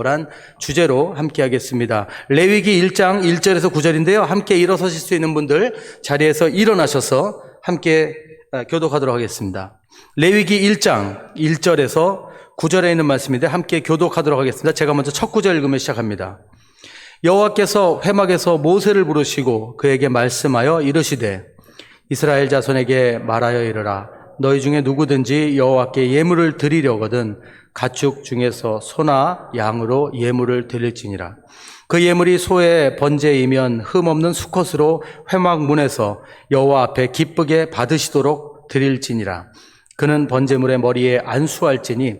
란 주제로 함께 하겠습니다. 레위기 1장 1절에서 9절인데요. 함께 일어서실 수 있는 분들 자리에서 일어나셔서 함께 교독하도록 하겠습니다. 레위기 1장 1절에서 9절에 있는 말씀인데 함께 교독하도록 하겠습니다. 제가 먼저 첫 구절 읽으며 시작합니다. 여호와께서 회막에서 모세를 부르시고 그에게 말씀하여 이르시되 이스라엘 자손에게 말하여 이르라. 너희 중에 누구든지 여호와께 예물을 드리려거든 가축 중에서 소나 양으로 예물을 드릴지니라. 그 예물이 소의 번제이면 흠없는 수컷으로 회막 문에서 여호와 앞에 기쁘게 받으시도록 드릴지니라. 그는 번제물의 머리에 안수할지니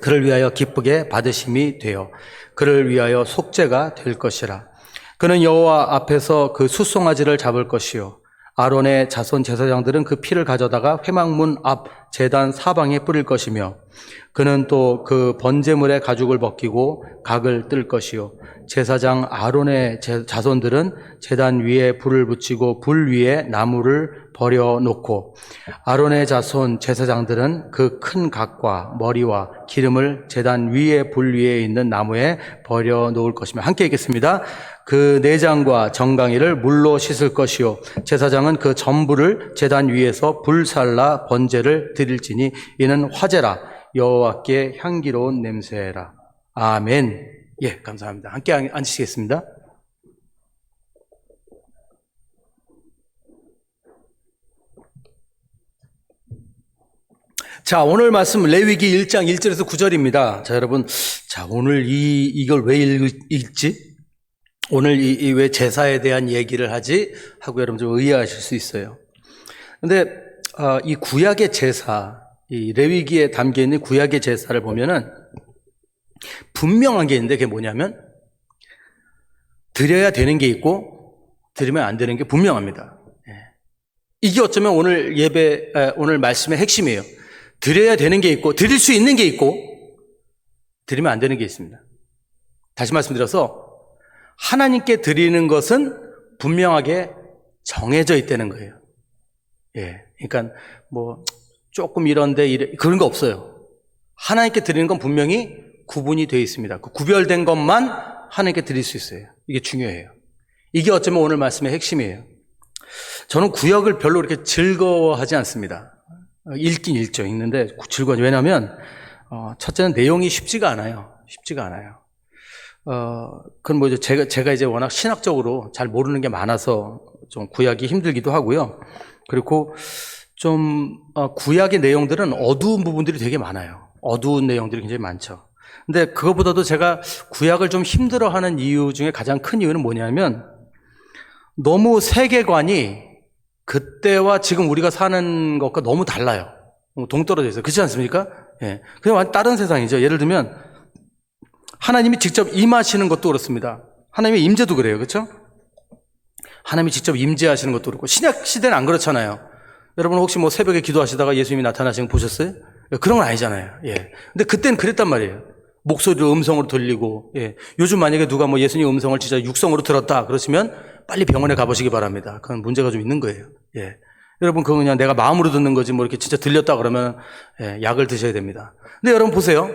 그를 위하여 기쁘게 받으심이 되어 그를 위하여 속죄가 될 것이라. 그는 여호와 앞에서 그 숫송아지를 잡을 것이요 아론의 자손 제사장들은 그 피를 가져다가 회막문 앞 제단 사방에 뿌릴 것이며 그는 또 그 번제물의 가죽을 벗기고 각을 뜰 것이요 제사장 아론의 자손들은 제단 위에 불을 붙이고 불 위에 나무를 버려놓고 아론의 자손 제사장들은 그 큰 각과 머리와 기름을 제단 위에 불 위에 있는 나무에 버려놓을 것이며 함께 읽겠습니다. 그 내장과 정강이를 물로 씻을 것이요 제사장은 그 전부를 제단 위에서 불살라 번제를 드릴지니 이는 화제라 여호와께 향기로운 냄새라. 아멘. 예, 감사합니다. 함께 앉으시겠습니다. 자, 오늘 말씀 레위기 1장 1절에서 9절입니다. 자, 여러분, 자, 오늘 이걸 왜 읽지? 오늘 왜 제사에 대한 얘기를 하지? 하고 여러분 좀 의아하실 수 있어요. 근데 이 구약의 제사, 이 레위기에 담겨 있는 구약의 제사를 보면은 분명한 게 있는데 그게 뭐냐면 드려야 되는 게 있고 드리면 안 되는 게 분명합니다. 이게 어쩌면 오늘 말씀의 핵심이에요. 드려야 되는 게 있고 드릴 수 있는 게 있고 드리면 안 되는 게 있습니다. 다시 말씀드려서 하나님께 드리는 것은 분명하게 정해져 있다는 거예요. 예, 그러니까 뭐 조금 이런데 그런 거 없어요. 하나님께 드리는 건 분명히 구분이 되어 있습니다. 그 구별된 것만 하나님께 드릴 수 있어요. 이게 중요해요. 이게 어쩌면 오늘 말씀의 핵심이에요. 저는 구약을 별로 그렇게 즐거워하지 않습니다. 읽긴 읽죠. 읽는데 즐거워하죠. 왜냐하면 첫째는 내용이 쉽지가 않아요. 쉽지가 않아요. 그건 뭐죠? 제가 이제 워낙 신학적으로 잘 모르는 게 많아서 좀 구약이 힘들기도 하고요. 그리고 좀 구약의 내용들은 어두운 부분들이 되게 많아요. 어두운 내용들이 굉장히 많죠. 근데 그것보다도 제가 구약을 좀 힘들어하는 이유 중에 가장 큰 이유는 뭐냐면 너무 세계관이 그때와 지금 우리가 사는 것과 너무 달라요. 동떨어져 있어요. 그렇지 않습니까? 예. 그냥 완전 다른 세상이죠. 예를 들면 하나님이 직접 임하시는 것도 그렇습니다. 하나님의 임재도 그래요. 그렇죠? 하나님이 직접 임재하시는 것도 그렇고 신약 시대는 안 그렇잖아요. 여러분 혹시 뭐 새벽에 기도하시다가 예수님이 나타나시는 거 보셨어요? 그런 건 아니잖아요. 예. 근데 그때는 그랬단 말이에요. 목소리를 음성으로 들리고, 예. 요즘 만약에 누가 뭐 예수님 음성을 진짜 육성으로 들었다 그러시면 빨리 병원에 가보시기 바랍니다. 그건 문제가 좀 있는 거예요. 예. 여러분 그건 그냥 내가 마음으로 듣는 거지 뭐 이렇게 진짜 들렸다 그러면 약을 드셔야 됩니다. 근데 여러분 보세요.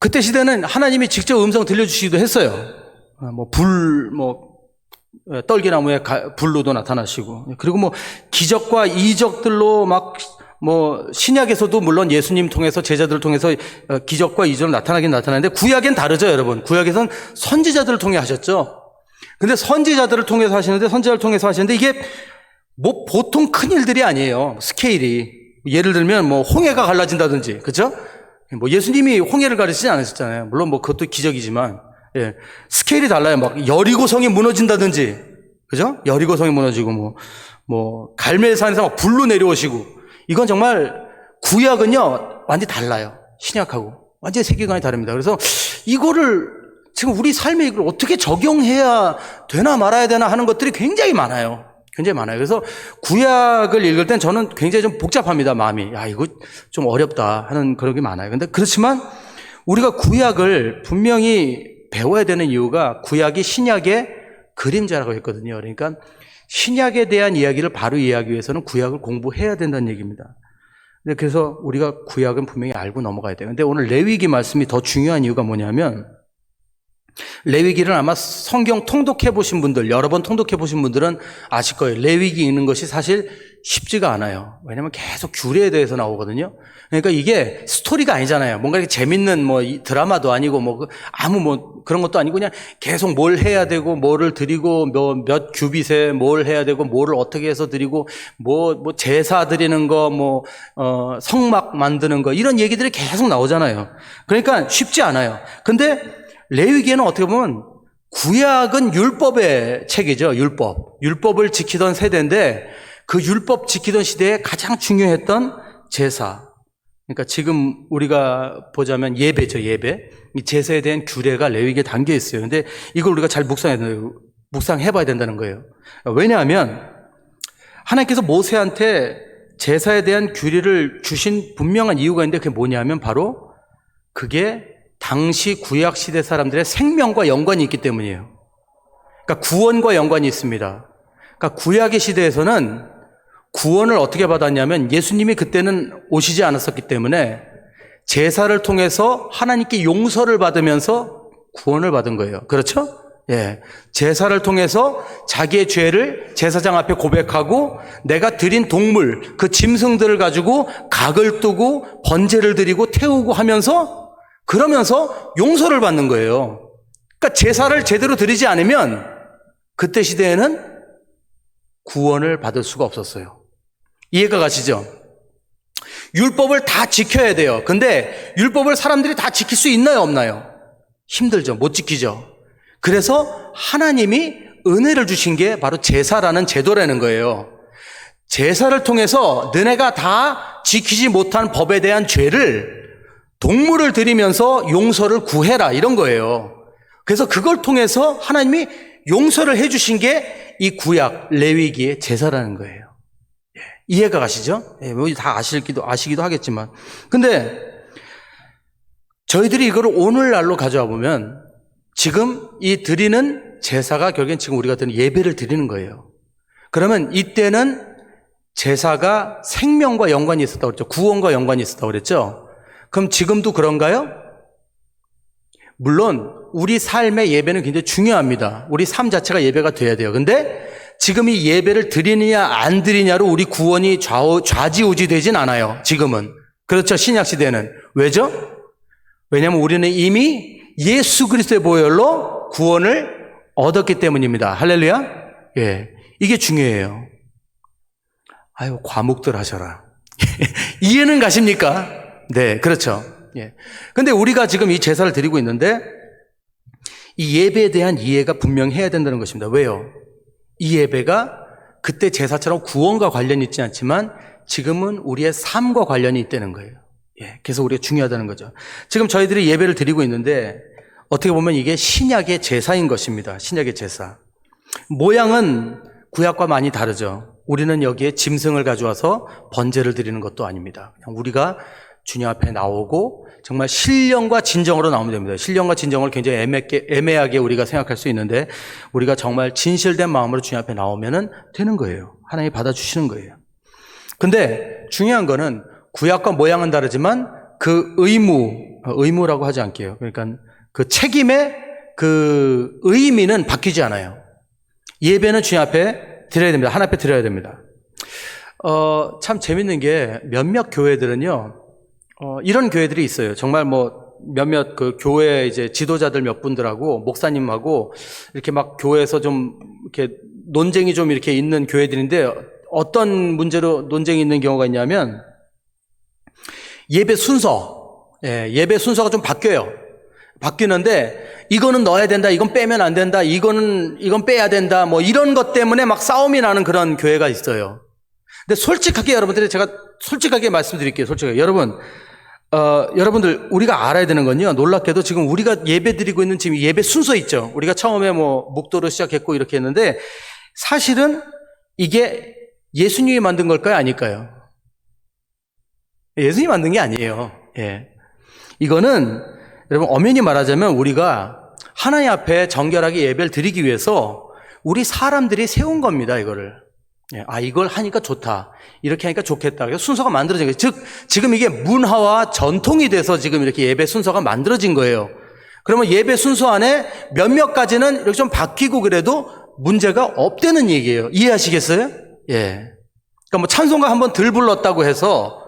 그때 시대는 하나님이 직접 음성 들려주시기도 했어요. 떨기나무에 불로도 나타나시고, 그리고 뭐 기적과 이적들로 신약에서도 물론 예수님 통해서 제자들을 통해서 기적과 이적으로 나타나긴 나타나는데 구약엔 다르죠, 여러분. 구약에선 선지자들을 통해 하셨죠. 근데 선지자들을 통해서 하시는데 이게 뭐 보통 큰 일들이 아니에요. 스케일이. 예를 들면 뭐 홍해가 갈라진다든지, 그죠? 뭐 예수님이 홍해를 가르치지 않으셨잖아요. 물론 뭐 그것도 기적이지만, 예. 스케일이 달라요. 막 여리고성이 무너진다든지, 그죠? 여리고성이 무너지고 갈멜산에서 막 불로 내려오시고, 이건 정말 구약은요 완전히 달라요. 신약하고 완전히 세계관이 다릅니다. 그래서 이거를 지금 우리 삶에 이걸 어떻게 적용해야 되나 말아야 되나 하는 것들이 굉장히 많아요. 굉장히 많아요. 그래서 구약을 읽을 땐 저는 굉장히 좀 복잡합니다. 마음이. 이거 좀 어렵다 하는 그런 게 많아요. 근데 그렇지만 우리가 구약을 분명히 배워야 되는 이유가 구약이 신약의 그림자라고 했거든요. 그러니까 신약에 대한 이야기를 바로 이해하기 위해서는 구약을 공부해야 된다는 얘기입니다. 그래서 우리가 구약은 분명히 알고 넘어가야 돼요. 근데 오늘 레위기 말씀이 더 중요한 이유가 뭐냐면, 레위기를 아마 성경 통독해 보신 분들, 여러 번 통독해 보신 분들은 아실 거예요. 레위기 읽는 것이 사실 쉽지가 않아요. 왜냐하면 계속 규례에 대해서 나오거든요. 그러니까 이게 스토리가 아니잖아요. 뭔가 이렇게 재밌는 드라마도 아니고 그런 것도 아니고 그냥 계속 뭘 해야 되고 뭐를 드리고 몇 규빗에 뭘 해야 되고 뭐를 어떻게 해서 드리고 제사 드리는 거 성막 만드는 거 이런 얘기들이 계속 나오잖아요. 그러니까 쉽지 않아요. 근데 레위기에는 어떻게 보면 구약은 율법의 책이죠. 율법을 지키던 세대인데 그 율법 지키던 시대에 가장 중요했던 제사. 그러니까 지금 우리가 보자면 예배죠, 예배. 이 제사에 대한 규례가 레위기에 담겨 있어요. 근데 이걸 우리가 잘 묵상해 봐야 된다는 거예요. 왜냐하면 하나님께서 모세한테 제사에 대한 규례를 주신 분명한 이유가 있는데 그게 뭐냐면 바로 그게 당시 구약 시대 사람들의 생명과 연관이 있기 때문이에요. 그러니까 구원과 연관이 있습니다. 그러니까 구약의 시대에서는 구원을 어떻게 받았냐면 예수님이 그때는 오시지 않았었기 때문에 제사를 통해서 하나님께 용서를 받으면서 구원을 받은 거예요. 그렇죠? 예. 제사를 통해서 자기의 죄를 제사장 앞에 고백하고 내가 드린 동물, 그 짐승들을 가지고 각을 뜨고 번제를 드리고 태우고 하면서 그러면서 용서를 받는 거예요. 그러니까 제사를 제대로 드리지 않으면 그때 시대에는 구원을 받을 수가 없었어요. 이해가 가시죠? 율법을 다 지켜야 돼요. 근데 율법을 사람들이 다 지킬 수 있나요, 없나요? 힘들죠. 못 지키죠. 그래서 하나님이 은혜를 주신 게 바로 제사라는 제도라는 거예요. 제사를 통해서 너네가 다 지키지 못한 법에 대한 죄를 동물을 드리면서 용서를 구해라 이런 거예요. 그래서 그걸 통해서 하나님이 용서를 해주신 게 이 구약 레위기의 제사라는 거예요. 이해가 가시죠? 다 아시기도 하겠지만. 근데 저희들이 이거를 오늘날로 가져와 보면 지금 이 드리는 제사가 결국엔 지금 우리가 드리는 예배를 드리는 거예요. 그러면 이때는 제사가 생명과 연관이 있었다고 그랬죠. 구원과 연관이 있었다고 그랬죠. 그럼 지금도 그런가요? 물론 우리 삶의 예배는 굉장히 중요합니다. 우리 삶 자체가 예배가 돼야 돼요. 근데 지금 이 예배를 드리느냐 안 드리냐로 우리 구원이 좌지우지 되진 않아요. 지금은. 그렇죠. 신약시대는. 왜죠? 왜냐하면 우리는 이미 예수 그리스도의 보혈로 구원을 얻었기 때문입니다. 할렐루야. 예, 이게 중요해요. 아유, 과묵들 하셔라. 이해는 가십니까? 네, 그렇죠. 예. 근데 우리가 지금 이 제사를 드리고 있는데 이 예배에 대한 이해가 분명히 해야 된다는 것입니다. 왜요? 이 예배가 그때 제사처럼 구원과 관련이 있지 않지만 지금은 우리의 삶과 관련이 있다는 거예요. 예, 그래서 우리가 중요하다는 거죠. 지금 저희들이 예배를 드리고 있는데 어떻게 보면 이게 신약의 제사인 것입니다. 신약의 제사. 모양은 구약과 많이 다르죠. 우리는 여기에 짐승을 가져와서 번제를 드리는 것도 아닙니다. 그냥 우리가 주님 앞에 나오고 정말 신령과 진정으로 나오면 됩니다. 신령과 진정을 굉장히 애매하게 우리가 생각할 수 있는데 우리가 정말 진실된 마음으로 주님 앞에 나오면 되는 거예요. 하나님이 받아주시는 거예요. 근데 중요한 거는 구약과 모양은 다르지만 그 의무라고 하지 않게요. 그러니까 그 책임의 그 의미는 바뀌지 않아요. 예배는 주님 앞에 드려야 됩니다. 하나님 앞에 드려야 됩니다. 참 재밌는 게 몇몇 교회들은요, 이런 교회들이 있어요. 정말 몇몇 그 교회 이제 지도자들 몇 분들하고 목사님하고 이렇게 막 교회에서 좀 이렇게 논쟁이 좀 이렇게 있는 교회들인데 어떤 문제로 논쟁이 있는 경우가 있냐면 예배 순서가 좀 바뀌어요. 바뀌는데 이거는 넣어야 된다, 이건 빼면 안 된다, 이건 빼야 된다, 이런 것 때문에 막 싸움이 나는 그런 교회가 있어요. 근데 솔직하게 여러분들이 제가 솔직하게 말씀드릴게요. 솔직하게 여러분들 우리가 알아야 되는 건요. 놀랍게도 지금 우리가 예배 드리고 있는 지금 예배 순서 있죠. 우리가 처음에 묵도로 시작했고 이렇게 했는데 사실은 이게 예수님이 만든 걸까요? 아닐까요? 예수님이 만든 게 아니에요. 예. 이거는 여러분 엄연히 말하자면 우리가 하나님 앞에 정결하게 예배를 드리기 위해서 우리 사람들이 세운 겁니다. 이거를. 예, 이걸 하니까 좋다. 이렇게 하니까 좋겠다. 그래서 순서가 만들어진 거예요. 즉, 지금 이게 문화와 전통이 돼서 지금 이렇게 예배 순서가 만들어진 거예요. 그러면 예배 순서 안에 몇몇 가지는 이렇게 좀 바뀌고 그래도 문제가 없다는 얘기예요. 이해하시겠어요? 예. 그러니까 뭐 찬송가 한번 덜 불렀다고 해서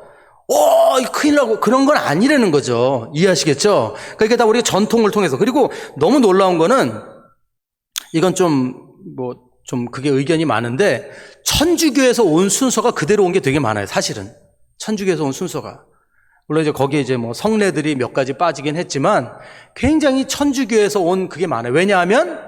큰일 나고 그런 건 아니라는 거죠. 이해하시겠죠? 그러니까 이게 다 우리가 전통을 통해서. 그리고 너무 놀라운 거는 이건 좀 그게 의견이 많은데 천주교에서 온 순서가 그대로 온 게 되게 많아요. 사실은. 천주교에서 온 순서가. 물론 이제 거기에 이제 뭐 성례들이 몇 가지 빠지긴 했지만 굉장히 천주교에서 온 그게 많아요. 왜냐하면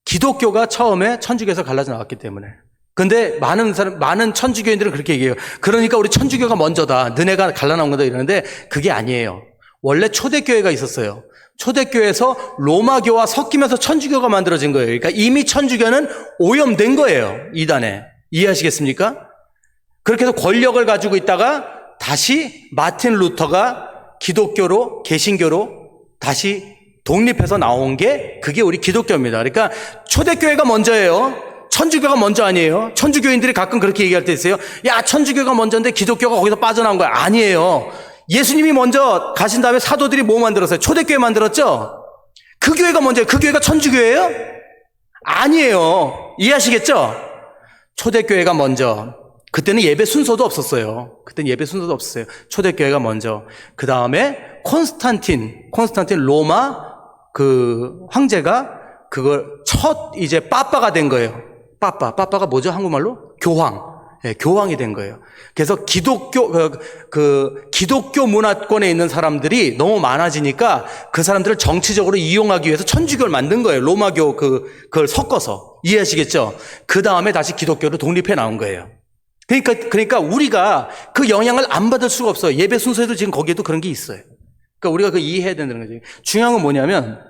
기독교가 처음에 천주교에서 갈라져 나왔기 때문에. 근데 많은 천주교인들은 그렇게 얘기해요. 그러니까 우리 천주교가 먼저다. 너네가 갈라나온 거다 이러는데 그게 아니에요. 원래 초대교회가 있었어요. 초대교회에서 로마교와 섞이면서 천주교가 만들어진 거예요. 그러니까 이미 천주교는 오염된 거예요. 이단에. 이해하시겠습니까? 그렇게 해서 권력을 가지고 있다가 다시 마틴 루터가 기독교로, 개신교로 다시 독립해서 나온 게 그게 우리 기독교입니다. 그러니까 초대교회가 먼저예요. 천주교가 먼저 아니에요. 천주교인들이 가끔 그렇게 얘기할 때 있어요. 야, 천주교가 먼저인데 기독교가 거기서 빠져나온 거야. 아니에요. 예수님이 먼저 가신 다음에 사도들이 뭐 만들었어요? 초대교회 만들었죠? 그 교회가 먼저예요. 그 교회가 천주교예요? 아니에요. 이해하시겠죠? 초대교회가 먼저. 그때는 예배 순서도 없었어요. 초대교회가 먼저. 그 다음에 콘스탄틴 로마 그 황제가 그걸 첫 이제 빠빠가 된 거예요. 빠빠가 뭐죠? 한국말로? 교황. 예, 교황이 된 거예요. 그래서 기독교 문화권에 있는 사람들이 너무 많아지니까 그 사람들을 정치적으로 이용하기 위해서 천주교를 만든 거예요. 로마교 그걸 섞어서. 이해하시겠죠? 그 다음에 다시 기독교로 독립해 나온 거예요. 그러니까 우리가 그 영향을 안 받을 수가 없어요. 예배 순서에도 지금 거기에도 그런 게 있어요. 그러니까 우리가 그 이해해야 된다는 거죠. 중요한 건 뭐냐면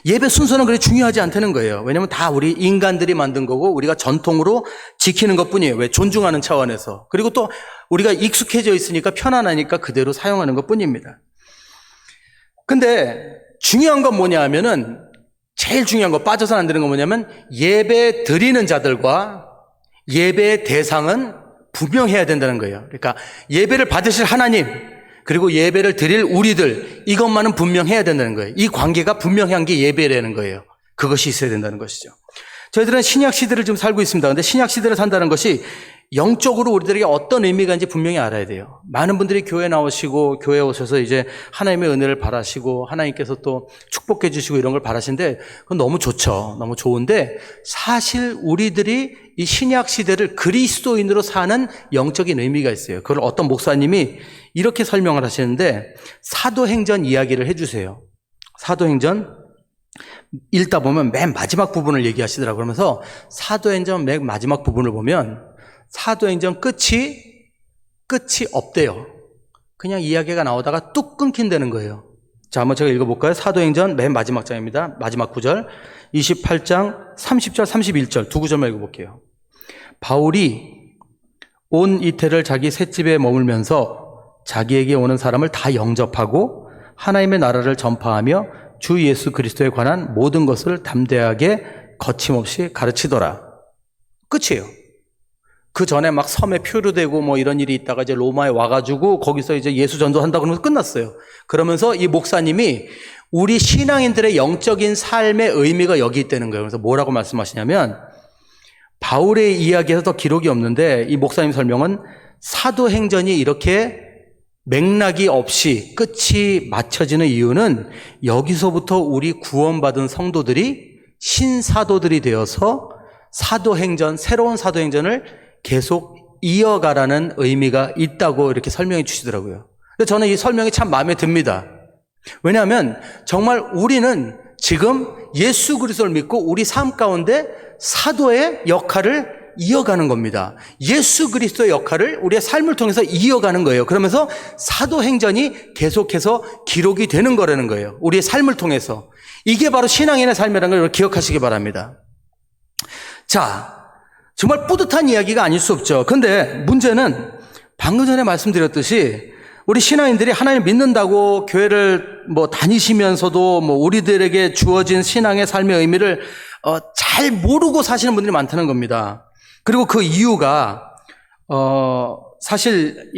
예배 순서는 그렇게 중요하지 않다는 거예요. 왜냐하면 다 우리 인간들이 만든 거고 우리가 전통으로 지키는 것뿐이에요. 왜? 존중하는 차원에서. 그리고 또 우리가 익숙해져 있으니까 편안하니까 그대로 사용하는 것뿐입니다. 근데 중요한 건 뭐냐 하면은 제일 중요한 거 빠져서는 안 되는 건 뭐냐면 예배 드리는 자들과 예배의 대상은 분명해야 된다는 거예요. 그러니까 예배를 받으실 하나님 그리고 예배를 드릴 우리들 이것만은 분명해야 된다는 거예요. 이 관계가 분명한 게 예배라는 거예요. 그것이 있어야 된다는 것이죠. 저희들은 신약 시대를 지금 살고 있습니다. 그런데 신약 시대를 산다는 것이 영적으로 우리들에게 어떤 의미가 있는지 분명히 알아야 돼요. 많은 분들이 교회 나오시고 교회에 오셔서 이제 하나님의 은혜를 바라시고 하나님께서 또 축복해 주시고 이런 걸 바라시는데 그건 너무 좋죠. 너무 좋은데 사실 우리들이 이 신약 시대를 그리스도인으로 사는 영적인 의미가 있어요. 그걸 어떤 목사님이 이렇게 설명을 하시는데 사도행전 이야기를 해주세요. 사도행전 읽다 보면 맨 마지막 부분을 얘기하시더라고요. 그러면서 사도행전 맨 마지막 부분을 보면 사도행전 끝이 없대요. 그냥 이야기가 나오다가 뚝 끊긴다는 거예요. 자, 한번 제가 읽어볼까요? 사도행전 맨 마지막 장입니다. 마지막 구절 28장 30절 31절 두 구절만 읽어볼게요. 바울이 온 이태를 자기 셋집에 머물면서 자기에게 오는 사람을 다 영접하고 하나님의 나라를 전파하며 주 예수 그리스도에 관한 모든 것을 담대하게 거침없이 가르치더라. 끝이에요. 그 전에 막 섬에 표류되고 뭐 이런 일이 있다가 이제 로마에 와가지고 거기서 이제 예수 전도한다고 그러면서 끝났어요. 그러면서 이 목사님이 우리 신앙인들의 영적인 삶의 의미가 여기 있다는 거예요. 그래서 뭐라고 말씀하시냐면 바울의 이야기에서 더 기록이 없는데 이 목사님 설명은 사도행전이 이렇게 맥락이 없이 끝이 맞춰지는 이유는 여기서부터 우리 구원받은 성도들이 신사도들이 되어서 사도행전, 새로운 사도행전을 계속 이어가라는 의미가 있다고 이렇게 설명해 주시더라고요. 근데 저는 이 설명이 참 마음에 듭니다. 왜냐하면 정말 우리는 지금 예수 그리스도를 믿고 우리 삶 가운데 사도의 역할을 이어가는 겁니다. 예수 그리스도의 역할을 우리의 삶을 통해서 이어가는 거예요. 그러면서 사도행전이 계속해서 기록이 되는 거라는 거예요. 우리의 삶을 통해서. 이게 바로 신앙인의 삶이라는 걸 기억하시기 바랍니다. 자, 정말 뿌듯한 이야기가 아닐 수 없죠. 그런데 문제는 방금 전에 말씀드렸듯이 우리 신앙인들이 하나님을 믿는다고 교회를 다니시면서도 우리들에게 주어진 신앙의 삶의 의미를 잘 모르고 사시는 분들이 많다는 겁니다. 그리고 그 이유가 사실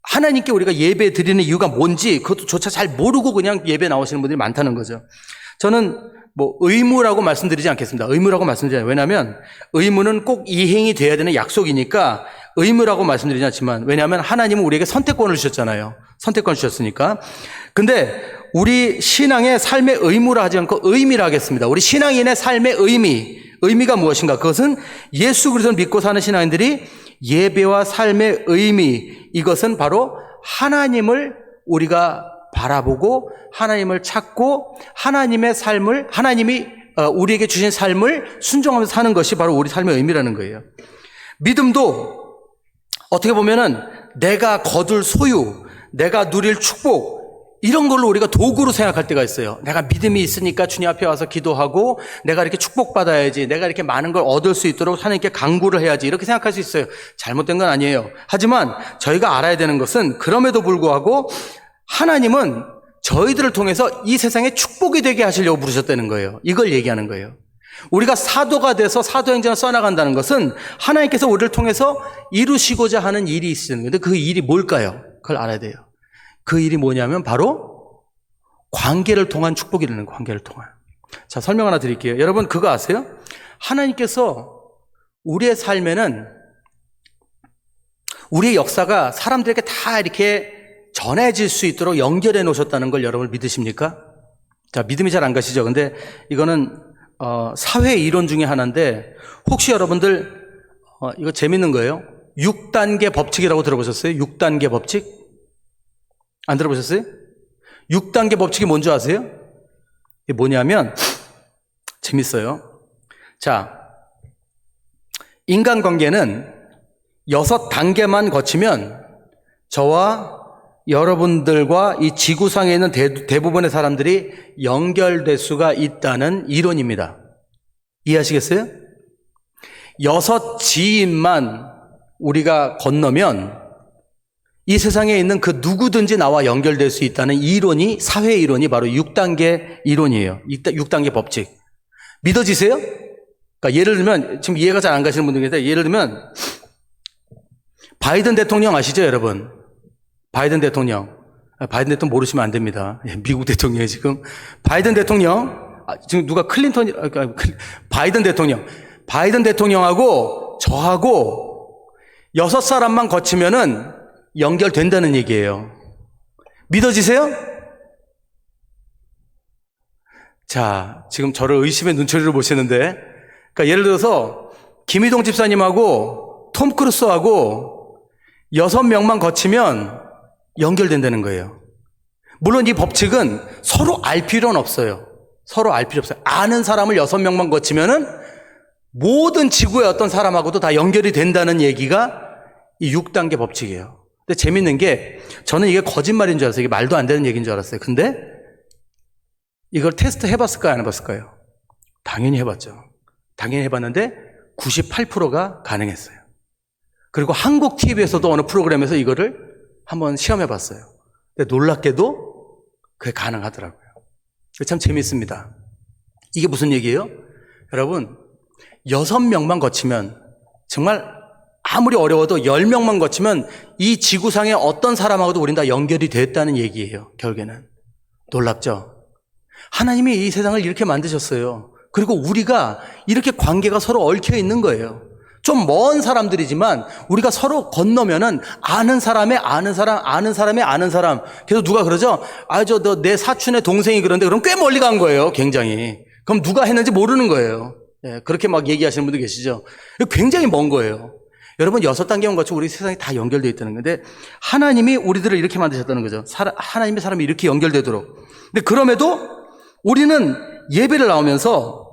하나님께 우리가 예배 드리는 이유가 뭔지 그것조차 잘 모르고 그냥 예배 나오시는 분들이 많다는 거죠. 저는 의무라고 말씀드리지 않겠습니다. 의무라고 말씀드리지 않아요. 왜냐하면 의무는 꼭 이행이 돼야 되는 약속이니까 의무라고 말씀드리지 않지만, 왜냐하면 하나님은 우리에게 선택권을 주셨잖아요. 선택권을 주셨으니까. 근데 우리 신앙의 삶의 의무라 하지 않고 의미라 하겠습니다. 우리 신앙인의 삶의 의미가 무엇인가? 그것은 예수 그리스도를 믿고 사는 신앙인들이 예배와 삶의 의미, 이것은 바로 하나님을 우리가 바라보고 하나님을 찾고 하나님의 삶을, 하나님이 우리에게 주신 삶을 순종하면서 사는 것이 바로 우리 삶의 의미라는 거예요. 믿음도 어떻게 보면은 내가 거둘 소유, 내가 누릴 축복, 이런 걸로 우리가 도구로 생각할 때가 있어요. 내가 믿음이 있으니까 주님 앞에 와서 기도하고 내가 이렇게 축복받아야지, 내가 이렇게 많은 걸 얻을 수 있도록 하나님께 간구를 해야지, 이렇게 생각할 수 있어요. 잘못된 건 아니에요. 하지만 저희가 알아야 되는 것은 그럼에도 불구하고 하나님은 저희들을 통해서 이 세상에 축복이 되게 하시려고 부르셨다는 거예요. 이걸 얘기하는 거예요. 우리가 사도가 돼서 사도행전을 써나간다는 것은 하나님께서 우리를 통해서 이루시고자 하는 일이 있으시는 건데, 그 일이 뭘까요? 그걸 알아야 돼요. 그 일이 뭐냐면 바로 관계를 통한 축복이라는 거예요. 관계를 통한. 자, 설명 하나 드릴게요. 여러분 그거 아세요? 하나님께서 우리의 삶에는, 우리의 역사가 사람들에게 다 이렇게 전해질 수 있도록 연결해 놓으셨다는 걸 여러분 믿으십니까? 자, 믿음이 잘 안 가시죠? 근데 이거는 사회 이론 중에 하나인데, 혹시 여러분들 이거 재밌는 거예요. 6단계 법칙이라고 들어보셨어요? 6단계 법칙? 안 들어보셨어요? 6단계 법칙이 뭔지 아세요? 이게 뭐냐면 재밌어요. 자, 인간관계는 6단계만 거치면 저와 여러분들과 이 지구상에 있는 대부분의 사람들이 연결될 수가 있다는 이론입니다. 이해하시겠어요? 6지인만 우리가 건너면 이 세상에 있는 그 누구든지 나와 연결될 수 있다는 이론이, 사회 이론이 바로 6단계 이론이에요. 6단계 법칙. 믿어지세요? 그러니까 예를 들면, 지금 이해가 잘 안 가시는 분들 계신데, 예를 들면 바이든 대통령 아시죠, 여러분? 바이든 대통령 모르시면 안 됩니다. 미국 대통령이 지금 바이든 대통령, 지금 누가 바이든 대통령하고 저하고 6사람만 거치면은 연결된다는 얘기예요. 믿어지세요? 자, 지금 저를 의심의 눈초리로 보시는데, 그러니까 예를 들어서 김희동 집사님하고 톰 크루스하고 6명만 거치면 연결된다는 거예요. 물론 이 법칙은 서로 알 필요는 없어요. 서로 알 필요 없어요. 아는 사람을 6명만 거치면은 모든 지구의 어떤 사람하고도 다 연결이 된다는 얘기가 이 6단계 법칙이에요. 근데 재밌는 게, 저는 이게 거짓말인 줄 알았어요. 이게 말도 안 되는 얘기인 줄 알았어요. 근데 이걸 테스트 해봤을까요? 안 해봤을까요? 당연히 해봤죠. 당연히 해봤는데 98%가 가능했어요. 그리고 한국 TV에서도 어느 프로그램에서 이거를 한번 시험해봤어요. 근데 놀랍게도 그게 가능하더라고요. 참 재밌습니다. 이게 무슨 얘기예요? 여러분, 6명만 거치면, 정말 아무리 어려워도 10명만 거치면 이 지구상의 어떤 사람하고도 우린 다 연결이 됐다는 얘기예요. 결국에는. 놀랍죠? 하나님이 이 세상을 이렇게 만드셨어요. 그리고 우리가 이렇게 관계가 서로 얽혀 있는 거예요. 좀 먼 사람들이지만 우리가 서로 건너면은 아는 사람의 아는 사람, 아는 사람의 아는 사람. 그래서 누가 그러죠? 너 내 사촌의 동생이 그런데, 그럼 꽤 멀리 간 거예요. 굉장히. 그럼 누가 했는지 모르는 거예요. 예, 그렇게 막 얘기하시는 분들 계시죠? 굉장히 먼 거예요. 여러분, 6단계만 거쳐 우리 세상이 다 연결되어 있다는 건데, 하나님이 우리들을 이렇게 만드셨다는 거죠. 하나님의 사람이 이렇게 연결되도록. 근데 그럼에도 우리는 예배를 나오면서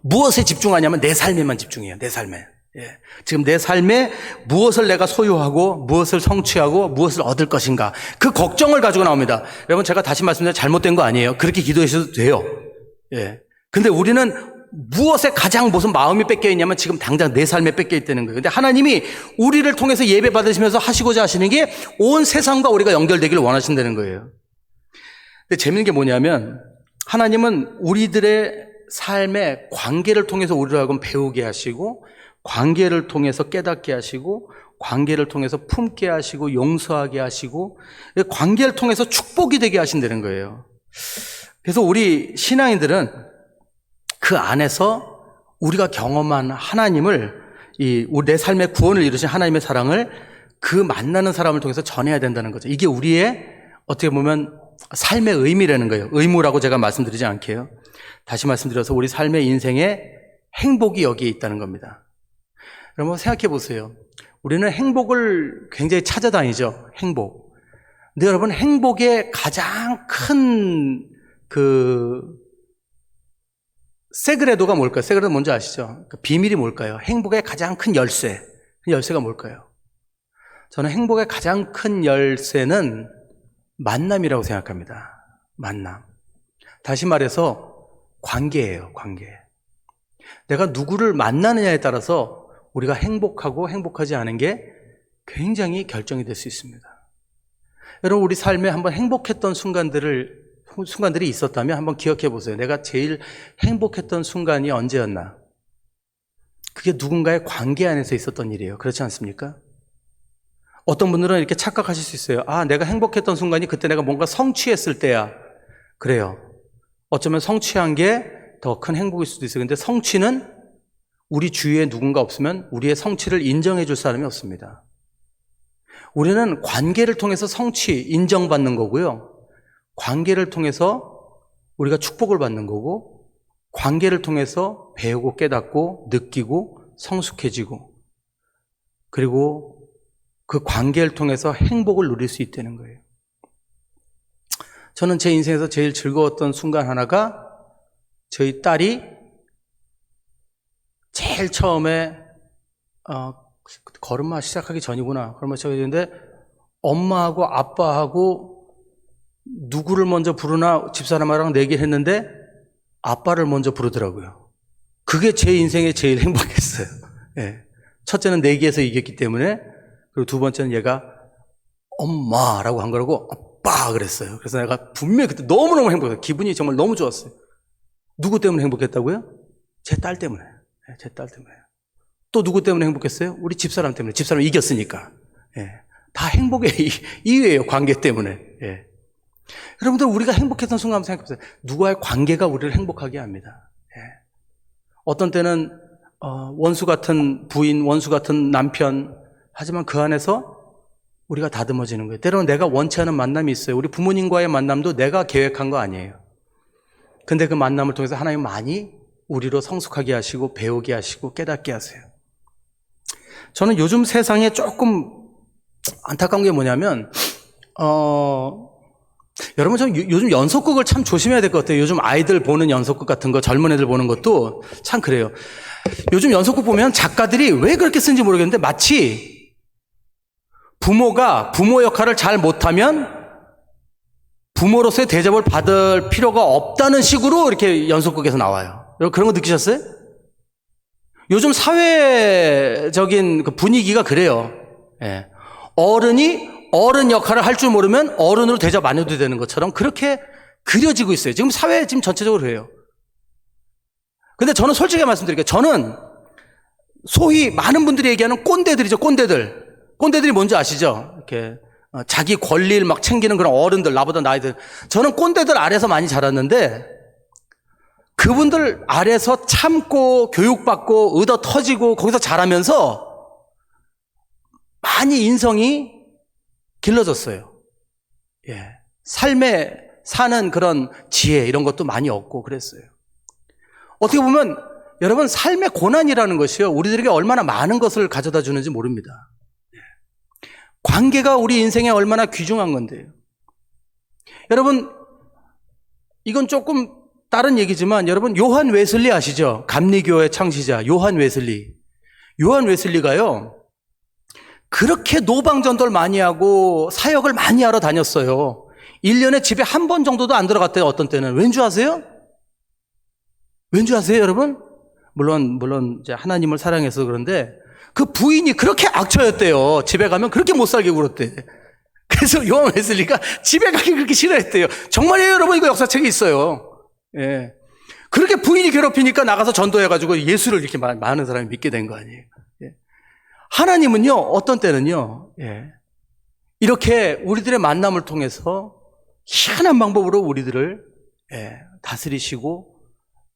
무엇에 집중하냐면 내 삶에만 집중해요. 내 삶에. 예. 지금 내 삶에 무엇을 내가 소유하고 무엇을 성취하고 무엇을 얻을 것인가, 그 걱정을 가지고 나옵니다. 여러분, 제가 다시 말씀드리면 잘못된 거 아니에요. 그렇게 기도하셔도 돼요. 예. 근데 우리는 무엇에 가장 무슨 마음이 뺏겨 있냐면 지금 당장 내 삶에 뺏겨 있다는 거예요. 근데 하나님이 우리를 통해서 예배 받으시면서 하시고자 하시는 게 온 세상과 우리가 연결되기를 원하신다는 거예요. 근데 재밌는 게 뭐냐면, 하나님은 우리들의 삶의 관계를 통해서 우리를 하여금 배우게 하시고, 관계를 통해서 깨닫게 하시고, 관계를 통해서 품게 하시고, 용서하게 하시고, 관계를 통해서 축복이 되게 하신다는 거예요. 그래서 우리 신앙인들은 그 안에서 우리가 경험한 하나님을, 내 삶의 구원을 이루신 하나님의 사랑을 그 만나는 사람을 통해서 전해야 된다는 거죠. 이게 우리의 어떻게 보면 삶의 의미라는 거예요. 의무라고 제가 말씀드리지 않게요. 다시 말씀드려서 우리 삶의 인생에 행복이 여기에 있다는 겁니다. 여러분 생각해 보세요. 우리는 행복을 굉장히 찾아다니죠. 행복. 근데 여러분 행복의 가장 큰 세그레도가 뭘까요? 세그레도 뭔지 아시죠? 그 비밀이 뭘까요? 행복의 가장 큰 열쇠. 그 열쇠가 뭘까요? 저는 행복의 가장 큰 열쇠는 만남이라고 생각합니다. 만남. 다시 말해서 관계예요. 관계. 내가 누구를 만나느냐에 따라서 우리가 행복하고 행복하지 않은 게 굉장히 결정이 될 수 있습니다. 여러분 우리 삶에 한번 행복했던 순간들이 있었다면 한번 기억해 보세요. 내가 제일 행복했던 순간이 언제였나? 그게 누군가의 관계 안에서 있었던 일이에요. 그렇지 않습니까? 어떤 분들은 이렇게 착각하실 수 있어요. 아, 내가 행복했던 순간이 그때 내가 뭔가 성취했을 때야. 그래요. 어쩌면 성취한 게 더 큰 행복일 수도 있어요. 근데 성취는 우리 주위에 누군가 없으면 우리의 성취를 인정해 줄 사람이 없습니다. 우리는 관계를 통해서 성취, 인정받는 거고요. 관계를 통해서 우리가 축복을 받는 거고, 관계를 통해서 배우고 깨닫고 느끼고 성숙해지고, 그리고 그 관계를 통해서 행복을 누릴 수 있다는 거예요. 저는 제 인생에서 제일 즐거웠던 순간 하나가 저희 딸이 제일 처음에 걸음마 시작하기 전이구나. 걸음마 시작하기 전인데 엄마하고 아빠하고 누구를 먼저 부르나 집사람이랑 내기를 했는데 아빠를 먼저 부르더라고요. 그게 제 인생에 제일 행복했어요. 예. 첫째는 내기에서 이겼기 때문에, 그리고 두 번째는 얘가 엄마라고 한 거라고 아빠 그랬어요. 그래서 내가 분명히 그때 너무너무 행복했어요. 기분이 정말 너무 좋았어요. 누구 때문에 행복했다고요? 제 딸 때문에. 제 딸 때문에. 또 누구 때문에 행복했어요? 우리 집사람 때문에. 집사람 이겼으니까. 예. 다 행복의 이유예요. 관계 때문에. 예. 여러분들 우리가 행복했던 순간 한번 생각해보세요. 누구와의 관계가 우리를 행복하게 합니다. 예. 어떤 때는 원수 같은 부인, 원수 같은 남편, 하지만 그 안에서 우리가 다듬어지는 거예요. 때로는 내가 원치 않은 만남이 있어요. 우리 부모님과의 만남도 내가 계획한 거 아니에요. 근데 그 만남을 통해서 하나님 많이 우리로 성숙하게 하시고 배우게 하시고 깨닫게 하세요. 저는 요즘 세상에 조금 안타까운 게 뭐냐면 여러분 좀 요즘 연속극을 참 조심해야 될 것 같아요. 요즘 아이들 보는 연속극 같은 거, 젊은 애들 보는 것도 참 그래요. 요즘 연속극 보면 작가들이 왜 그렇게 쓴지 모르겠는데 마치 부모가 부모 역할을 잘 못하면 부모로서의 대접을 받을 필요가 없다는 식으로 이렇게 연속극에서 나와요. 여러분 그런 거 느끼셨어요? 요즘 사회적인 그 분위기가 그래요. 예. 어른이 어른 역할을 할 줄 모르면 어른으로 대접 안 해도 되는 것처럼 그렇게 그려지고 있어요. 지금 사회 지금 전체적으로 그래요. 근데 저는 솔직히 말씀드릴게요. 저는 소위 많은 분들이 얘기하는 꼰대들이죠. 꼰대들이 뭔지 아시죠? 이렇게 자기 권리를 막 챙기는 그런 어른들, 나보다 나이들. 저는 꼰대들 아래서 많이 자랐는데 그분들 아래서 참고 교육받고 의도 터지고 거기서 자라면서 많이 인성이 길러졌어요. 예. 삶에 사는 그런 지혜 이런 것도 많이 얻고 그랬어요. 어떻게 보면 여러분 삶의 고난이라는 것이요, 우리들에게 얼마나 많은 것을 가져다 주는지 모릅니다. 관계가 우리 인생에 얼마나 귀중한 건데요. 여러분 이건 조금 다른 얘기지만 여러분 요한 웨슬리 아시죠? 감리교의 창시자 요한 웨슬리. 요한 웨슬리가요 그렇게 노방전도를 많이 하고 사역을 많이 하러 다녔어요. 1년에 집에 한 번 정도도 안 들어갔대요. 어떤 때는. 왠지 아세요? 왠지 아세요 여러분? 물론 이제 하나님을 사랑해서 그런데 그 부인이 그렇게 악처였대요. 집에 가면 그렇게 못 살게 굴었대. 그래서 요한 웨슬리가 집에 가기 그렇게 싫어했대요. 정말이에요 여러분. 이거 역사책에 있어요. 예. 그렇게 부인이 괴롭히니까 나가서 전도해가지고 예수를 이렇게 많은 사람이 믿게 된 거 아니에요. 하나님은요, 어떤 때는요, 이렇게 우리들의 만남을 통해서 희한한 방법으로 우리들을 다스리시고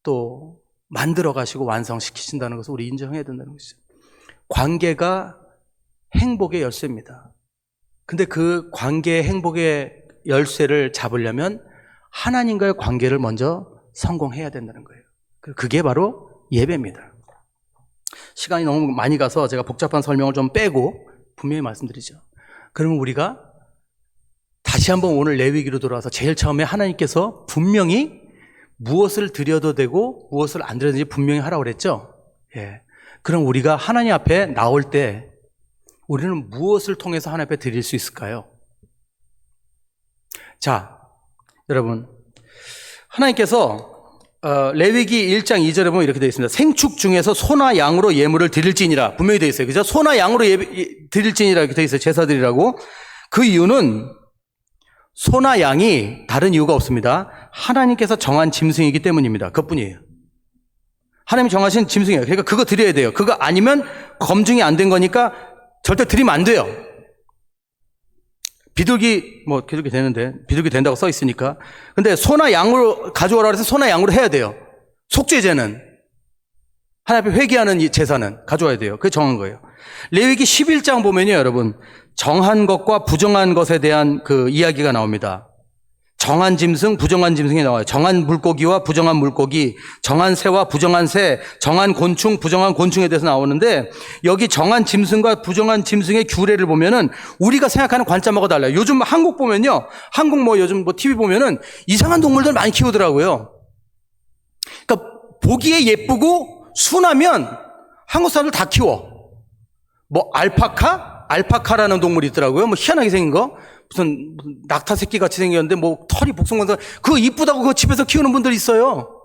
또 만들어 가시고 완성시키신다는 것을 우리 인정해야 된다는 것이죠. 관계가 행복의 열쇠입니다. 근데 그 관계의 행복의 열쇠를 잡으려면 하나님과의 관계를 먼저 성공해야 된다는 거예요. 그게 바로 예배입니다. 시간이 너무 많이 가서 제가 복잡한 설명을 좀 빼고 분명히 말씀드리죠. 그러면 우리가 다시 한번 오늘 레위기로 돌아와서 제일 처음에 하나님께서 분명히 무엇을 드려도 되고 무엇을 안 드려도 되는지 분명히 하라고 그랬죠. 그럼 우리가 하나님 앞에 나올 때 우리는 무엇을 통해서 하나님 앞에 드릴 수 있을까요? 자, 여러분, 하나님께서 레위기 1장 2절에 보면 이렇게 되어 있습니다. 생축 중에서 소나 양으로 예물을 드릴지니라. 분명히 되어 있어요. 그죠? 소나 양으로 드릴지니라 이렇게 되어 있어요. 제사드리라고. 그 이유는 소나 양이 다른 이유가 없습니다. 하나님께서 정한 짐승이기 때문입니다. 그것뿐이에요. 하나님이 정하신 짐승이에요. 그러니까 그거 드려야 돼요. 그거 아니면 검증이 안 된 거니까 절대 드리면 안 돼요. 비둘기 되는데 비둘기 된다고 써 있으니까. 근데 소나 양으로 가져오라 그래서 소나 양으로 해야 돼요. 속죄제는 하나님 앞에 회개하는 이 제사는 가져와야 돼요. 그게 정한 거예요. 레위기 11장 보면요, 여러분, 정한 것과 부정한 것에 대한 그 이야기가 나옵니다. 정한 짐승, 부정한 짐승이 나와요. 정한 물고기와 부정한 물고기, 정한 새와 부정한 새, 정한 곤충, 부정한 곤충에 대해서 나오는데, 여기 정한 짐승과 부정한 짐승의 규례를 보면은 우리가 생각하는 관점하고 달라요. 요즘 한국 보면요, 요즘 TV 보면은 이상한 동물들 많이 키우더라고요. 그러니까 보기에 예쁘고 순하면 한국 사람들 다 키워. 알파카라는 동물이 있더라고요. 희한하게 생긴 거. 무슨 낙타 새끼 같이 생겼는데 털이 복숭아서 그거 이쁘다고 그거 집에서 키우는 분들 있어요.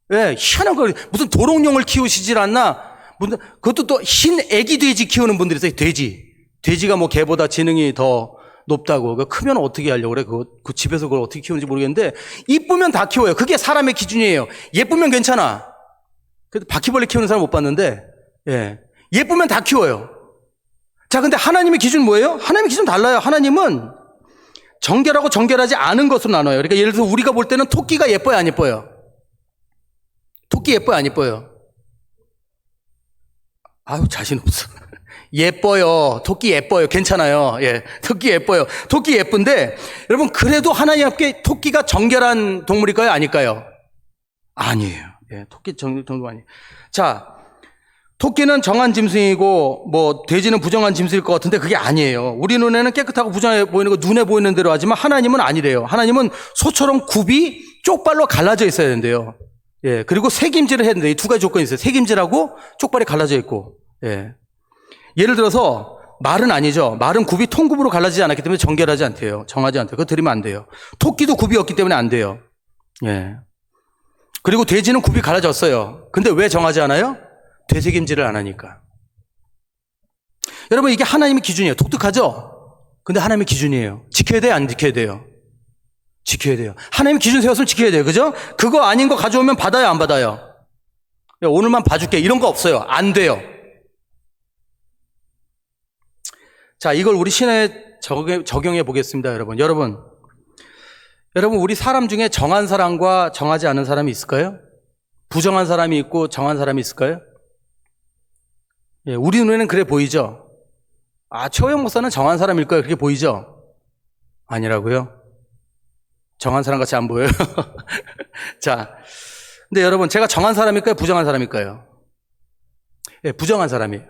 희한한 거. 무슨 도롱뇽을 키우시질 않나? 그것도 또 흰 애기 돼지 키우는 분들이 있어요. 돼지가 개보다 지능이 더 높다고. 크면 어떻게 하려고 그래? 그 집에서 그걸 어떻게 키우는지 모르겠는데 이쁘면 다 키워요. 그게 사람의 기준이에요. 예쁘면 괜찮아. 그래도 바퀴벌레 키우는 사람 못 봤는데 예쁘면 다 키워요. 자, 근데 하나님의 기준은 뭐예요? 하나님의 기준은 달라요. 하나님은 정결하고 정결하지 않은 것으로 나눠요. 그러니까 예를 들어서 우리가 볼 때는 토끼가 예뻐요, 안 예뻐요? 토끼 예뻐요, 안 예뻐요? 아유, 자신 없어. 예뻐요. 토끼 예뻐요. 괜찮아요. 토끼 예뻐요. 토끼 예쁜데, 여러분, 그래도 하나님 앞에 토끼가 정결한 동물일까요? 아닐까요? 아니에요. 토끼 정도 아니에요. 자, 토끼는 정한 짐승이고 돼지는 부정한 짐승일 것 같은데 그게 아니에요. 우리 눈에는 깨끗하고 부정해 보이는 거 눈에 보이는 대로 하지만 하나님은 아니래요. 하나님은 소처럼 굽이 쪽발로 갈라져 있어야 된대요. 그리고 색임질을 해야 된대요. 이 두 가지 조건이 있어요. 색임질하고 쪽발이 갈라져 있고. 예를 들어서 말은 아니죠. 말은 굽이 통굽으로 갈라지지 않았기 때문에 정결하지 않대요. 정하지 않대요. 그거 드리면 안 돼요. 토끼도 굽이 없기 때문에 안 돼요. 그리고 돼지는 굽이 갈라졌어요. 근데 왜 정하지 않아요? 되새김질을 안 하니까. 여러분, 이게 하나님의 기준이에요. 독특하죠? 근데 하나님의 기준이에요. 지켜야 돼요? 안 지켜야 돼요? 지켜야 돼요. 하나님의 기준 세웠으면 지켜야 돼요. 그죠? 그거 아닌 거 가져오면 받아요? 안 받아요? 야, 오늘만 봐줄게. 이런 거 없어요. 안 돼요. 자, 이걸 우리 신앙에 적용해 보겠습니다, 여러분. 여러분, 우리 사람 중에 정한 사람과 정하지 않은 사람이 있을까요? 부정한 사람이 있고 정한 사람이 있을까요? 우리 눈에는 그래 보이죠? 최호영 목사는 정한 사람일 거예요. 그렇게 보이죠? 아니라고요? 정한 사람 같이 안 보여요? 자, 근데 여러분, 제가 정한 사람일까요? 부정한 사람일까요? 부정한 사람이에요.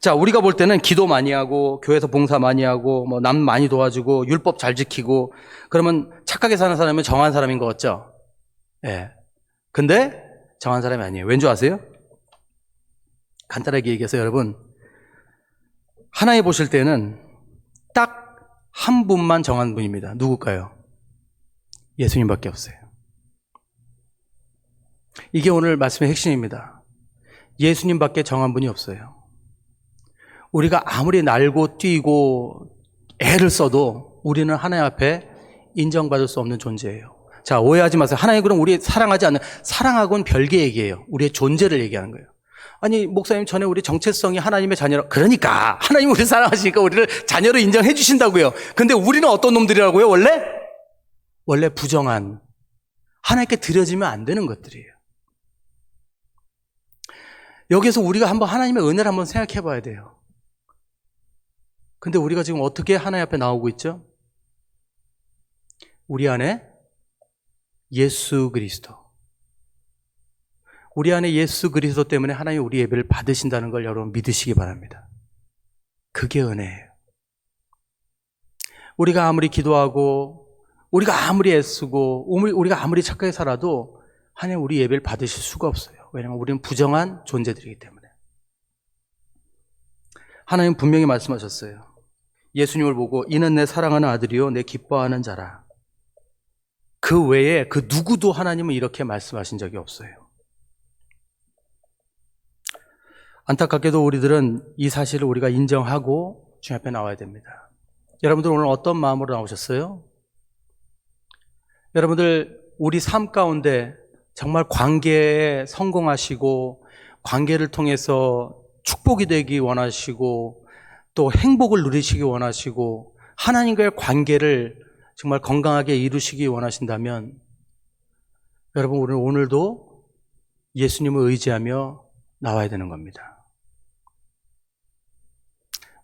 자, 우리가 볼 때는 기도 많이 하고, 교회에서 봉사 많이 하고, 남 많이 도와주고, 율법 잘 지키고, 그러면 착하게 사는 사람은 정한 사람인 것 같죠? 근데 정한 사람이 아니에요. 왠 줄 아세요? 간단하게 얘기해서 여러분, 하나님 보실 때는 딱 한 분만 정한 분입니다. 누굴까요? 예수님밖에 없어요. 이게 오늘 말씀의 핵심입니다. 예수님밖에 정한 분이 없어요. 우리가 아무리 날고 뛰고 애를 써도 우리는 하나님 앞에 인정받을 수 없는 존재예요. 자, 오해하지 마세요. 하나님 그럼 우리 사랑하지 않는, 사랑하고는 별개 얘기예요. 우리의 존재를 얘기하는 거예요. 아니, 목사님 전에 우리 정체성이 하나님의 자녀라. 그러니까 하나님 우리 사랑하시니까 우리를 자녀로 인정해 주신다고요. 근데 우리는 어떤 놈들이라고요? 원래 부정한, 하나님께 드려지면 안 되는 것들이에요. 여기서 우리가 한번 하나님의 은혜를 한번 생각해 봐야 돼요. 근데 우리가 지금 어떻게 하나님 앞에 나오고 있죠? 우리 안에 예수 그리스도. 우리 안에 예수 그리스도 때문에 하나님 우리 예배를 받으신다는 걸 여러분 믿으시기 바랍니다. 그게 은혜예요. 우리가 아무리 기도하고 우리가 아무리 애쓰고 우리가 아무리 착하게 살아도 하나님 우리 예배를 받으실 수가 없어요. 왜냐하면 우리는 부정한 존재들이기 때문에. 하나님 분명히 말씀하셨어요. 예수님을 보고 이는 내 사랑하는 아들이요 내 기뻐하는 자라. 그 외에 그 누구도 하나님은 이렇게 말씀하신 적이 없어요. 안타깝게도 우리들은 이 사실을 우리가 인정하고 주님 앞에 나와야 됩니다. 여러분들 오늘 어떤 마음으로 나오셨어요? 여러분들 우리 삶 가운데 정말 관계에 성공하시고 관계를 통해서 축복이 되기 원하시고 또 행복을 누리시기 원하시고 하나님과의 관계를 정말 건강하게 이루시기 원하신다면 여러분 우리는 오늘도 예수님을 의지하며 나와야 되는 겁니다.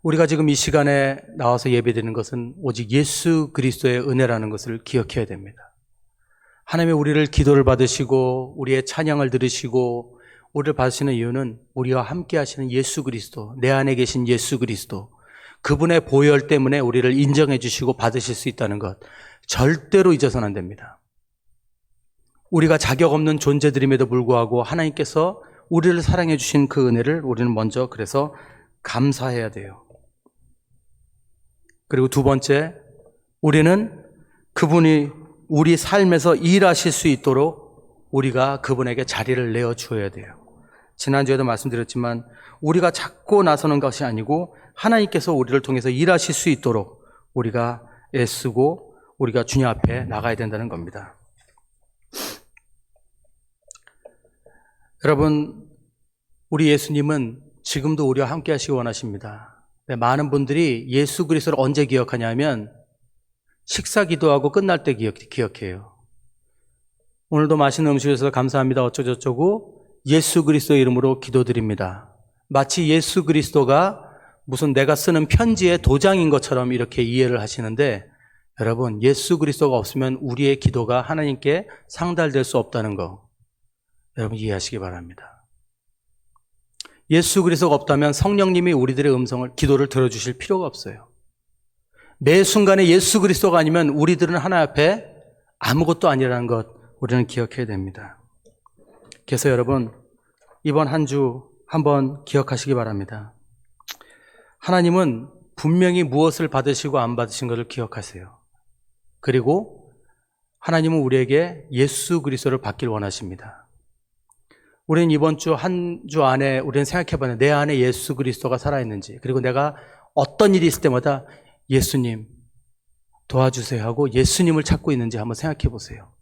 우리가 지금 이 시간에 나와서 예배드리는 것은 오직 예수 그리스도의 은혜라는 것을 기억해야 됩니다. 하나님이 우리를 기도를 받으시고 우리의 찬양을 들으시고 우리를 받으시는 이유는 우리와 함께 하시는 예수 그리스도, 내 안에 계신 예수 그리스도, 그분의 보혈 때문에 우리를 인정해 주시고 받으실 수 있다는 것 절대로 잊어서는 안 됩니다. 우리가 자격 없는 존재들임에도 불구하고 하나님께서 우리를 사랑해 주신 그 은혜를 우리는 먼저 그래서 감사해야 돼요. 그리고 두 번째, 우리는 그분이 우리 삶에서 일하실 수 있도록 우리가 그분에게 자리를 내어주어야 돼요. 지난주에도 말씀드렸지만 우리가 찾고 나서는 것이 아니고 하나님께서 우리를 통해서 일하실 수 있도록 우리가 애쓰고 우리가 주님 앞에 나가야 된다는 겁니다. 여러분, 우리 예수님은 지금도 우리와 함께 하시기 원하십니다. 많은 분들이 예수 그리스도를 언제 기억하냐면 식사 기도하고 끝날 때 기억해요. 오늘도 맛있는 음식 주셔서 감사합니다. 어쩌고저쩌고 예수 그리스도의 이름으로 기도드립니다. 마치 예수 그리스도가 무슨 내가 쓰는 편지의 도장인 것처럼 이렇게 이해를 하시는데 여러분 예수 그리스도가 없으면 우리의 기도가 하나님께 상달될 수 없다는 거 여러분 이해하시기 바랍니다. 예수 그리스도가 없다면 성령님이 우리들의 음성을, 기도를 들어주실 필요가 없어요. 매 순간에 예수 그리스도가 아니면 우리들은 하나님 앞에 아무것도 아니라는 것 우리는 기억해야 됩니다. 그래서 여러분 이번 한 주 한번 기억하시기 바랍니다. 하나님은 분명히 무엇을 받으시고 안 받으신 것을 기억하세요. 그리고 하나님은 우리에게 예수 그리스도를 받길 원하십니다. 우리는 이번 주 한 주 안에 우리는 생각해봐요. 내 안에 예수 그리스도가 살아있는지, 그리고 내가 어떤 일이 있을 때마다 예수님 도와주세요 하고 예수님을 찾고 있는지 한번 생각해 보세요.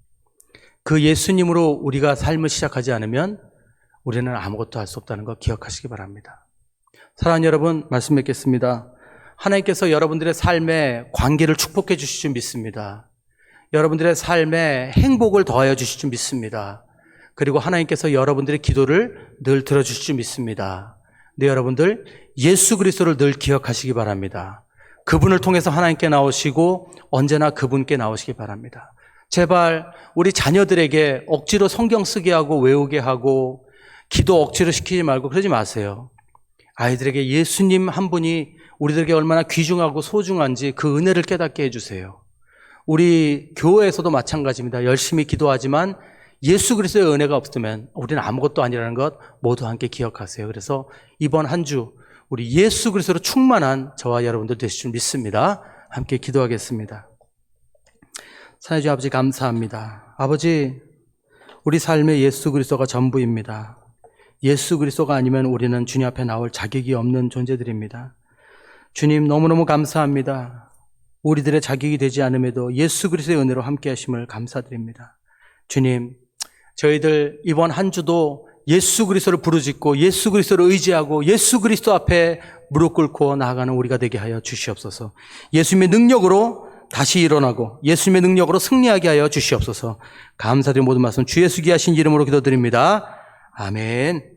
그 예수님으로 우리가 삶을 시작하지 않으면 우리는 아무것도 할 수 없다는 거 기억하시기 바랍니다. 사랑하는 여러분, 말씀 맺겠습니다. 하나님께서 여러분들의 삶에 관계를 축복해 주실 줄 믿습니다. 여러분들의 삶에 행복을 더하여 주실 줄 믿습니다. 그리고 하나님께서 여러분들의 기도를 늘 들어주실 줄 믿습니다. 네, 여러분들 예수 그리스도를 늘 기억하시기 바랍니다. 그분을 통해서 하나님께 나오시고 언제나 그분께 나오시기 바랍니다. 제발 우리 자녀들에게 억지로 성경 쓰게 하고 외우게 하고 기도 억지로 시키지 말고 그러지 마세요. 아이들에게 예수님 한 분이 우리들에게 얼마나 귀중하고 소중한지 그 은혜를 깨닫게 해주세요. 우리 교회에서도 마찬가지입니다. 열심히 기도하지만 예수 그리스도의 은혜가 없으면 우리는 아무것도 아니라는 것 모두 함께 기억하세요. 그래서 이번 한 주 우리 예수 그리스도로 충만한 저와 여러분들 되실 줄 믿습니다. 함께 기도하겠습니다. 사랑해주신 아버지 감사합니다. 아버지, 우리 삶에 예수 그리스도가 전부입니다. 예수 그리스도가 아니면 우리는 주님 앞에 나올 자격이 없는 존재들입니다. 주님 너무너무 감사합니다. 우리들의 자격이 되지 않음에도 예수 그리스도의 은혜로 함께 하심을 감사드립니다. 주님, 저희들 이번 한 주도 예수 그리스도를 부르짖고 예수 그리스도를 의지하고 예수 그리스도 앞에 무릎 꿇고 나아가는 우리가 되게 하여 주시옵소서. 예수님의 능력으로 다시 일어나고 예수님의 능력으로 승리하게 하여 주시옵소서. 감사드리는 모든 말씀 주 예수 귀하신 이름으로 기도드립니다. 아멘.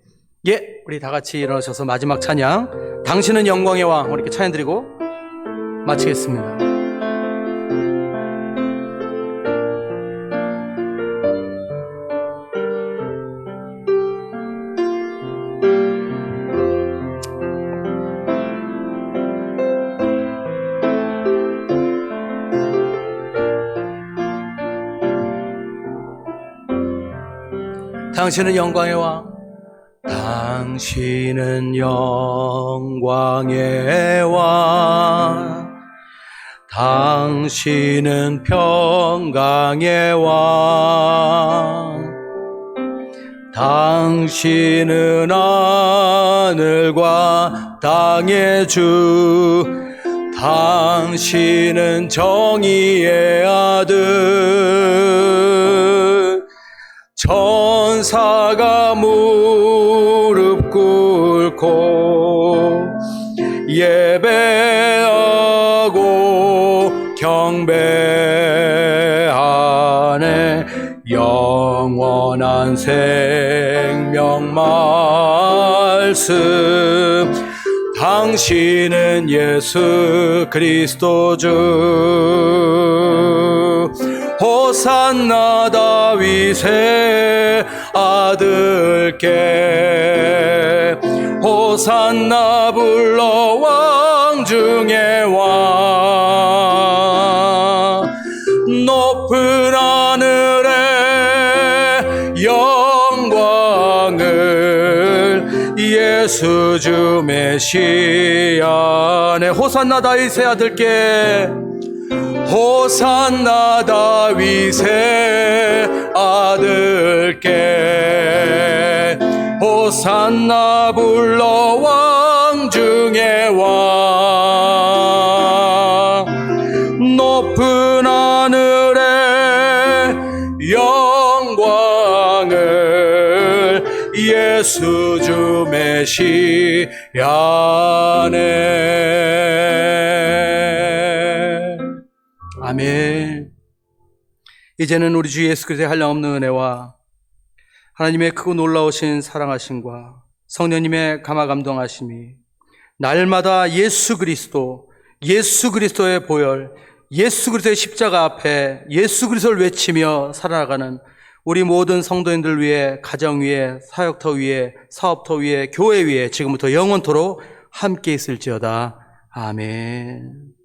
예, 우리 다 같이 일어나셔서 마지막 찬양, 당신은 영광의 왕, 이렇게 찬양 드리고 마치겠습니다. 당신은 영광의 왕, 당신은 영광의 왕, 당신은 평강의 왕, 당신은 하늘과 땅의 주, 당신은 정의의 아들, 천사가 무릎 꿇고 예배하고 경배하네. 영원한 생명 말씀, 당신은 예수 그리스도 주. 호산나 다윗의 아들께, 호산나 불러 왕 중의 왕. 높은 하늘에 영광을 예수 주 메시아네. 호산나 다윗의 아들께, 호산나 다윗의 아들께, 호산나 불러 왕 중의 왕. 높은 하늘에 영광을 예수 주 메시아네. 아멘. 이제는 우리 주 예수 그리스도의 한량없는 은혜와 하나님의 크고 놀라우신 사랑하심과 성령님의 감화 감동하심이 날마다 예수 그리스도의 보혈, 예수 그리스도의 십자가 앞에 예수 그리스도를 외치며 살아나가는 우리 모든 성도인들 위해, 가정 위에, 사역터 위에, 사업터 위에, 교회 위에 지금부터 영원토록 함께 있을지어다. 아멘.